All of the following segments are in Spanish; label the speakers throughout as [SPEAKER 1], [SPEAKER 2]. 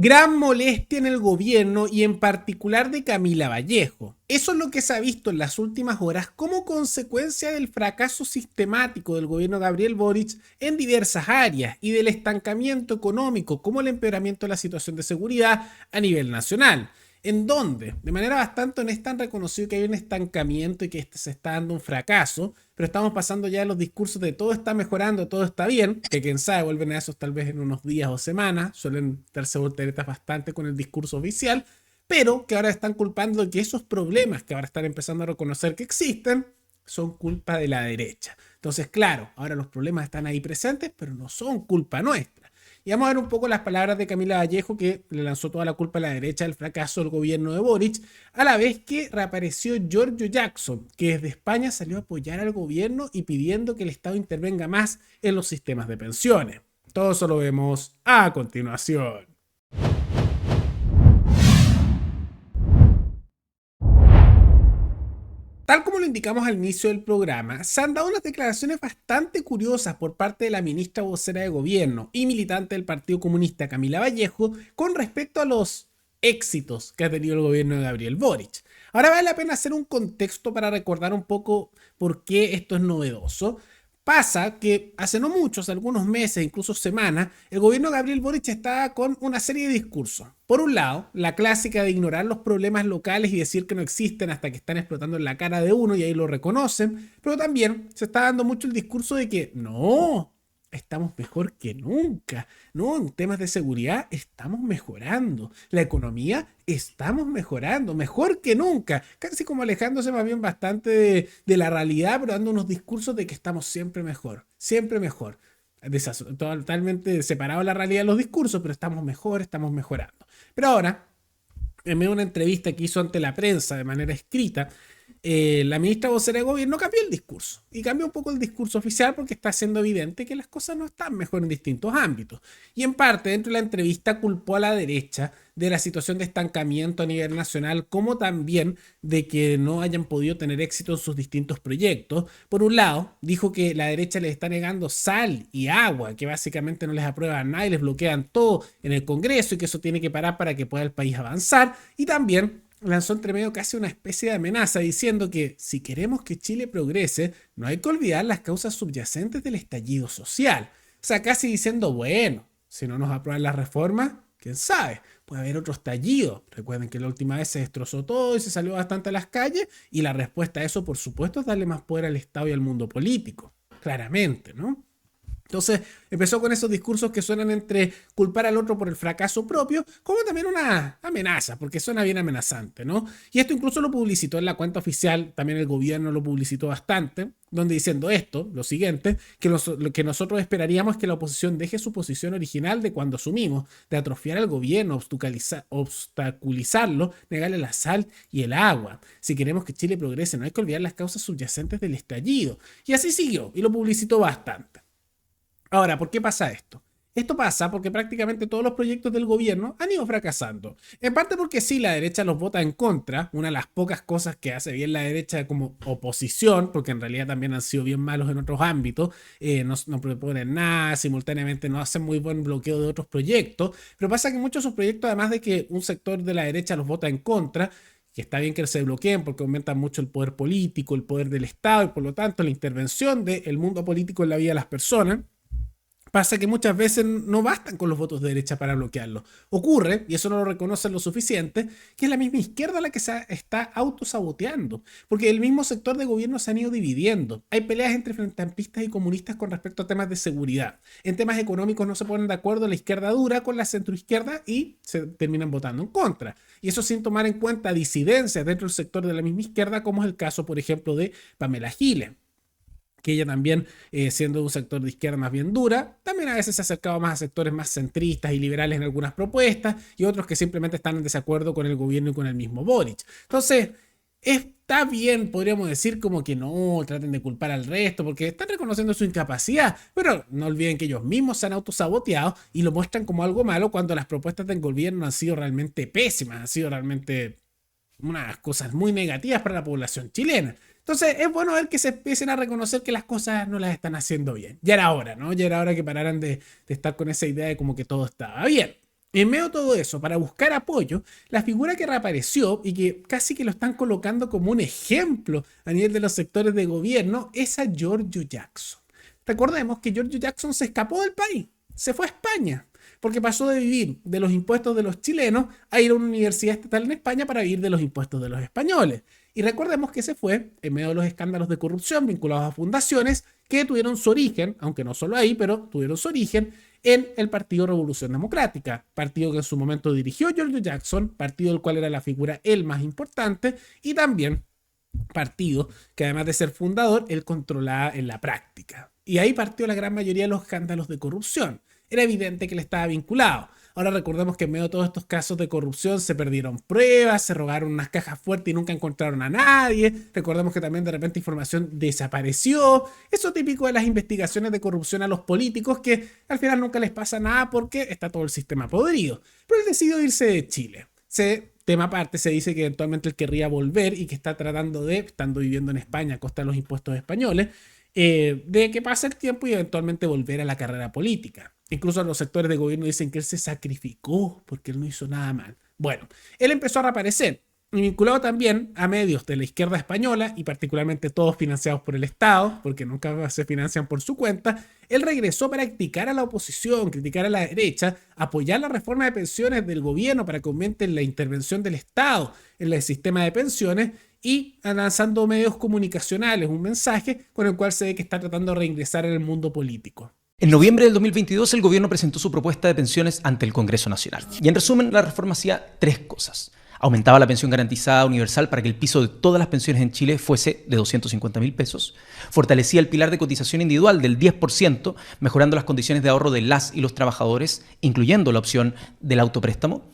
[SPEAKER 1] Gran molestia en el gobierno y en particular de Camila Vallejo. Eso es lo que se ha visto en las últimas horas como consecuencia del fracaso sistemático del gobierno de Gabriel Boric en diversas áreas y del estancamiento económico como el empeoramiento de la situación de seguridad a nivel nacional. En donde, de manera bastante honesta, han reconocido que hay un estancamiento y que se está dando un fracaso, pero estamos pasando ya a los discursos de todo está mejorando, todo está bien, que quién sabe, vuelven a esos tal vez en unos días o semanas, suelen darse volteretas bastante con el discurso oficial, pero que ahora están culpando de que esos problemas que ahora están empezando a reconocer que existen son culpa de la derecha. Entonces, claro, ahora los problemas están ahí presentes, pero no son culpa nuestra. Y vamos a ver un poco las palabras de Camila Vallejo, que le lanzó toda la culpa a la derecha del fracaso del gobierno de Boric, a la vez que reapareció Giorgio Jackson, que desde España salió a apoyar al gobierno y pidiendo que el Estado intervenga más en los sistemas de pensiones. Todo eso lo vemos a continuación. Tal como lo indicamos al inicio del programa, se han dado unas declaraciones bastante curiosas por parte de la ministra vocera de gobierno y militante del Partido Comunista Camila Vallejo con respecto a los éxitos que ha tenido el gobierno de Gabriel Boric. Ahora vale la pena hacer un contexto para recordar un poco por qué esto es novedoso. Pasa que hace no muchos, algunos meses, incluso semanas, el gobierno de Gabriel Boric estaba con una serie de discursos. Por un lado, la clásica de ignorar los problemas locales y decir que no existen hasta que están explotando en la cara de uno y ahí lo reconocen, pero también se está dando mucho el discurso de que no, estamos mejor que nunca. No, en temas de seguridad estamos mejorando. La economía estamos mejorando, mejor que nunca. Casi como alejándose más bien bastante de la realidad, pero dando unos discursos de que estamos siempre mejor, siempre mejor. Totalmente separado de la realidad de los discursos, pero estamos mejor, estamos mejorando. Pero ahora, en medio de una entrevista que hizo ante la prensa de manera escrita, la ministra vocera de gobierno cambió el discurso y cambió un poco el discurso oficial porque está siendo evidente que las cosas no están mejor en distintos ámbitos. Y en parte, dentro de la entrevista, culpó a la derecha de la situación de estancamiento a nivel nacional, como también de que no hayan podido tener éxito en sus distintos proyectos. Por un lado, dijo que la derecha les está negando sal y agua, que básicamente no les aprueban nada y les bloquean todo en el Congreso y que eso tiene que parar para que pueda el país avanzar. Y también lanzó entre medio casi una especie de amenaza diciendo que si queremos que Chile progrese, no hay que olvidar las causas subyacentes del estallido social. O sea, casi diciendo, bueno, si no nos aprueban las reformas, quién sabe, puede haber otro estallido. Recuerden que la última vez se destrozó todo y se salió bastante a las calles y la respuesta a eso, por supuesto, es darle más poder al Estado y al mundo político. Claramente, ¿no? Entonces empezó con esos discursos que suenan entre culpar al otro por el fracaso propio, como también una amenaza, porque suena bien amenazante, ¿no? Y esto incluso lo publicitó en la cuenta oficial, también el gobierno lo publicitó bastante, donde diciendo esto, lo siguiente, que lo que nosotros esperaríamos es que la oposición deje su posición original de cuando asumimos, de atrofiar al gobierno, obstaculizarlo, negarle la sal y el agua. Si queremos que Chile progrese, no hay que olvidar las causas subyacentes del estallido. Y así siguió, y lo publicitó bastante. Ahora, ¿por qué pasa esto? Esto pasa porque prácticamente todos los proyectos del gobierno han ido fracasando. En parte porque sí, la derecha los vota en contra, una de las pocas cosas que hace bien la derecha como oposición, porque en realidad también han sido bien malos en otros ámbitos, no proponen nada, simultáneamente no hacen muy buen bloqueo de otros proyectos, pero pasa que muchos de esos proyectos, además de que un sector de la derecha los vota en contra, que está bien que se bloqueen porque aumentan mucho el poder político, el poder del Estado y por lo tanto la intervención del mundo político en la vida de las personas. Pasa que muchas veces no bastan con los votos de derecha para bloquearlo. Ocurre, y eso no lo reconocen lo suficiente, que es la misma izquierda la que se está autosaboteando, porque el mismo sector de gobierno se han ido dividiendo. Hay peleas entre frentampistas y comunistas con respecto a temas de seguridad. En temas económicos no se ponen de acuerdo la izquierda dura con la centroizquierda y se terminan votando en contra. Y eso sin tomar en cuenta disidencias dentro del sector de la misma izquierda, como es el caso, por ejemplo, de Pamela Giles, que ella también, siendo de un sector de izquierda más bien dura, también a veces se ha acercado más a sectores más centristas y liberales en algunas propuestas, y otros que simplemente están en desacuerdo con el gobierno y con el mismo Boric. Entonces, está bien, podríamos decir como que no, traten de culpar al resto, porque están reconociendo su incapacidad, pero no olviden que ellos mismos se han autosaboteado y lo muestran como algo malo cuando las propuestas del gobierno han sido realmente pésimas, han sido realmente unas cosas muy negativas para la población chilena. Entonces es bueno ver que se empiecen a reconocer que las cosas no las están haciendo bien. Ya era hora, ¿no? Ya era hora que pararan de estar con esa idea de como que todo estaba bien. En medio de todo eso, para buscar apoyo, la figura que reapareció y que casi que lo están colocando como un ejemplo a nivel de los sectores de gobierno es a Giorgio Jackson. Recordemos que Giorgio Jackson se escapó del país, se fue a España, porque pasó de vivir de los impuestos de los chilenos a ir a una universidad estatal en España para vivir de los impuestos de los españoles. Y recordemos que se fue en medio de los escándalos de corrupción vinculados a fundaciones que tuvieron su origen, aunque no solo ahí, pero tuvieron su origen en el Partido Revolución Democrática, partido que en su momento dirigió Giorgio Jackson, partido del cual era la figura el más importante, y también partido que además de ser fundador, él controlaba en la práctica. Y ahí partió la gran mayoría de los escándalos de corrupción. Era evidente que él estaba vinculado. Ahora recordemos que en medio de todos estos casos de corrupción se perdieron pruebas, se robaron unas cajas fuertes y nunca encontraron a nadie. Recordemos que también de repente información desapareció. Eso típico de las investigaciones de corrupción a los políticos, que al final nunca les pasa nada porque está todo el sistema podrido. Pero él decidió irse de Chile. Tema aparte, se dice que eventualmente él querría volver y que está tratando de, estando viviendo en España a costa de los impuestos españoles, de que pase el tiempo y eventualmente volver a la carrera política. Incluso los sectores de gobierno dicen que él se sacrificó porque él no hizo nada mal. Bueno, él empezó a reaparecer, vinculado también a medios de la izquierda española y particularmente todos financiados por el Estado, porque nunca se financian por su cuenta. Él regresó para criticar a la oposición, criticar a la derecha, apoyar la reforma de pensiones del gobierno para que aumenten la intervención del Estado en el sistema de pensiones y lanzando medios comunicacionales, un mensaje con el cual se ve que está tratando de reingresar en el mundo político.
[SPEAKER 2] En noviembre del 2022, el gobierno presentó su propuesta de pensiones ante el Congreso Nacional. Y en resumen, la reforma hacía 3 cosas. Aumentaba la pensión garantizada universal para que el piso de todas las pensiones en Chile fuese de 250.000 pesos. Fortalecía el pilar de cotización individual del 10%, mejorando las condiciones de ahorro de las y los trabajadores, incluyendo la opción del autopréstamo.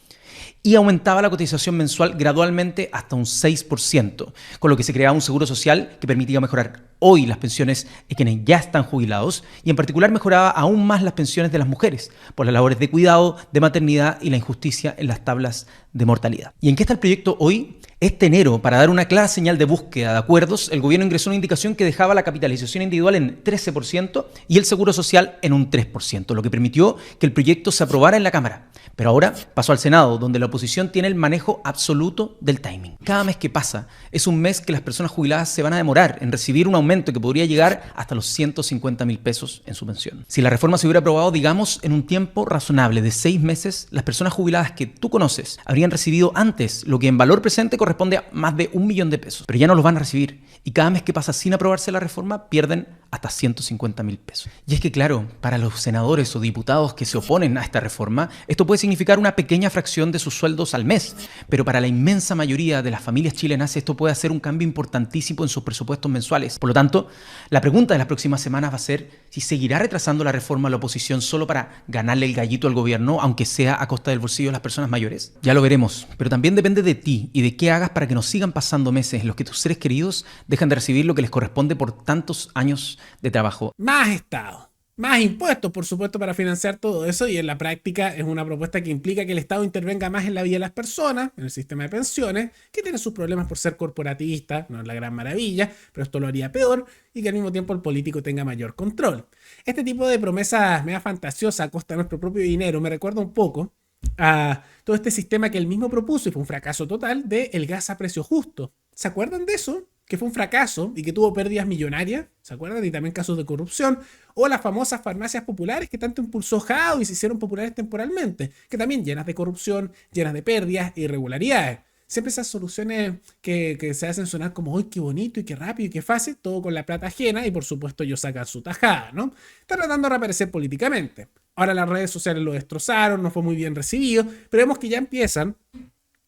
[SPEAKER 2] Y aumentaba la cotización mensual gradualmente hasta un 6%, con lo que se creaba un seguro social que permitía mejorar hoy las pensiones de quienes ya están jubilados y en particular mejoraba aún más las pensiones de las mujeres por las labores de cuidado, de maternidad y la injusticia en las tablas de mortalidad. ¿Y en qué está el proyecto hoy? Este enero, para dar una clara señal de búsqueda de acuerdos, el gobierno ingresó una indicación que dejaba la capitalización individual en 13% y el seguro social en un 3%, lo que permitió que el proyecto se aprobara en la Cámara. Pero ahora pasó al Senado, donde la oposición tiene el manejo absoluto del timing. Cada mes que pasa es un mes que las personas jubiladas se van a demorar en recibir un aumento que podría llegar hasta los 150.000 pesos en su pensión. Si la reforma se hubiera aprobado, digamos, en un tiempo razonable de 6 meses, las personas jubiladas que tú conoces habrían recibido antes lo que en valor presente corresponde a más de 1 millón de pesos. Pero ya no los van a recibir. Y cada mes que pasa sin aprobarse la reforma, pierden hasta 150.000 pesos. Y es que claro, para los senadores o diputados que se oponen a esta reforma, esto puede significar una pequeña fracción de sus sueldos al mes, pero para la inmensa mayoría de las familias chilenas esto puede hacer un cambio importantísimo en sus presupuestos mensuales. Por lo tanto, la pregunta de las próximas semanas va a ser si seguirá retrasando la reforma a la oposición solo para ganarle el gallito al gobierno, aunque sea a costa del bolsillo de las personas mayores. Ya lo veremos, pero también depende de ti y de qué hagas para que no sigan pasando meses en los que tus seres queridos dejan de recibir lo que les corresponde por tantos años de trabajo.
[SPEAKER 1] Más Estado, más impuestos, por supuesto, para financiar todo eso, y en la práctica es una propuesta que implica que el Estado intervenga más en la vida de las personas, en el sistema de pensiones, que tiene sus problemas por ser corporatista, no es la gran maravilla, pero esto lo haría peor, y que al mismo tiempo el político tenga mayor control. Este tipo de promesas mega fantasiosas a costa de nuestro propio dinero me recuerda un poco a todo este sistema que él mismo propuso y fue un fracaso total de el gas a precio justo. ¿Se acuerdan de eso? Que fue un fracaso y que tuvo pérdidas millonarias, ¿se acuerdan? Y también casos de corrupción, o las famosas farmacias populares que tanto impulsó Jao y se hicieron populares temporalmente, que también llenas de corrupción, llenas de pérdidas e irregularidades. Siempre esas soluciones que se hacen sonar como, ¡ay, qué bonito y qué rápido y qué fácil! Todo con la plata ajena y por supuesto ellos sacan su tajada, ¿no? Está tratando de reaparecer políticamente. Ahora las redes sociales lo destrozaron, no fue muy bien recibido, pero vemos que ya empiezan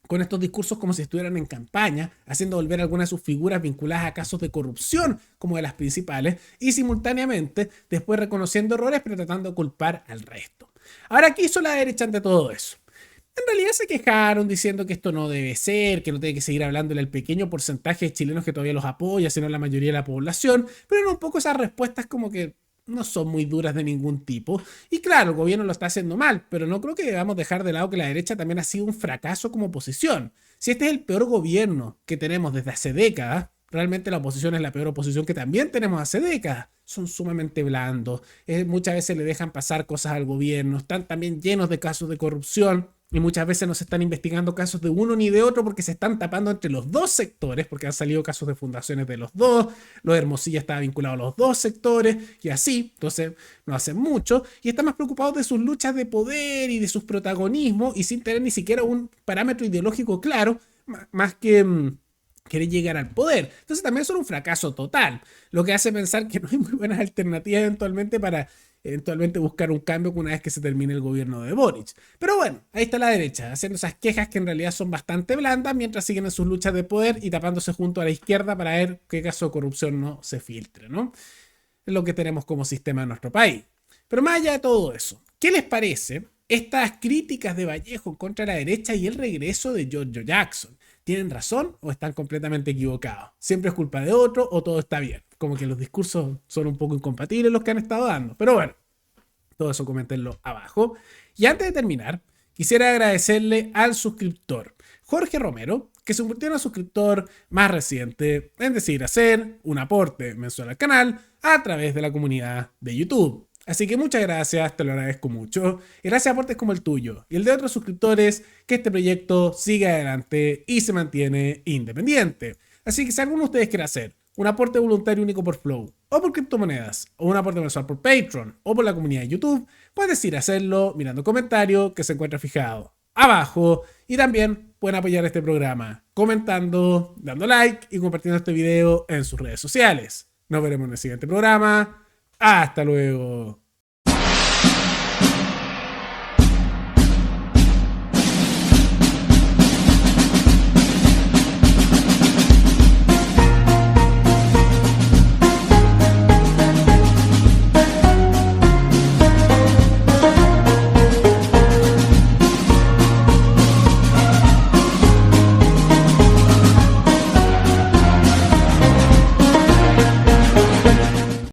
[SPEAKER 1] con estos discursos como si estuvieran en campaña, haciendo volver algunas de sus figuras vinculadas a casos de corrupción como de las principales, y simultáneamente después reconociendo errores pero tratando de culpar al resto. Ahora, ¿qué hizo la derecha ante todo eso? En realidad se quejaron diciendo que esto no debe ser, que no tiene que seguir hablándole al pequeño porcentaje de chilenos que todavía los apoya, sino la mayoría de la población, pero eran un poco esas respuestas como que no son muy duras de ningún tipo. Y claro, el gobierno lo está haciendo mal, pero no creo que debamos dejar de lado que la derecha también ha sido un fracaso como oposición. Si este es el peor gobierno que tenemos desde hace décadas, realmente la oposición es la peor oposición que también tenemos hace décadas. son sumamente blandos. Muchas veces le dejan pasar cosas al gobierno. Están también llenos de casos de corrupción. Y muchas veces no se están investigando casos de uno ni de otro porque se están tapando entre los dos sectores, porque han salido casos de fundaciones de los dos, los Hermosilla estaba vinculado a los dos sectores y así, entonces no hacen mucho y están más preocupados de sus luchas de poder y de sus protagonismos y sin tener ni siquiera un parámetro ideológico claro, más que querer llegar al poder. Entonces también son un fracaso total, lo que hace pensar que no hay muy buenas alternativas eventualmente para buscar un cambio una vez que se termine el gobierno de Boric. Pero bueno, ahí está la derecha, haciendo esas quejas que en realidad son bastante blandas mientras siguen en sus luchas de poder y tapándose junto a la izquierda para ver qué caso de corrupción no se filtre, ¿no? Es lo que tenemos como sistema en nuestro país. Pero más allá de todo eso, ¿qué les parece estas críticas de Vallejo contra la derecha y el regreso de Giorgio Jackson? ¿Tienen razón o están completamente equivocados? ¿Siempre es culpa de otro o todo está bien? Como que los discursos son un poco incompatibles los que han estado dando. Pero bueno, todo eso coméntenlo abajo. Y antes de terminar, quisiera agradecerle al suscriptor Jorge Romero, que se convirtió en el suscriptor más reciente en decidir hacer un aporte mensual al canal a través de la comunidad de YouTube. Así que muchas gracias, te lo agradezco mucho. Y gracias a aportes como el tuyo y el de otros suscriptores, que este proyecto siga adelante y se mantiene independiente. Así que si alguno de ustedes quiere hacer un aporte voluntario único por Flow, o por criptomonedas, o un aporte mensual por Patreon, o por la comunidad de YouTube, puedes ir a hacerlo mirando el comentario que se encuentra fijado abajo. Y también pueden apoyar este programa comentando, dando like y compartiendo este video en sus redes sociales. Nos veremos en el siguiente programa. Hasta luego.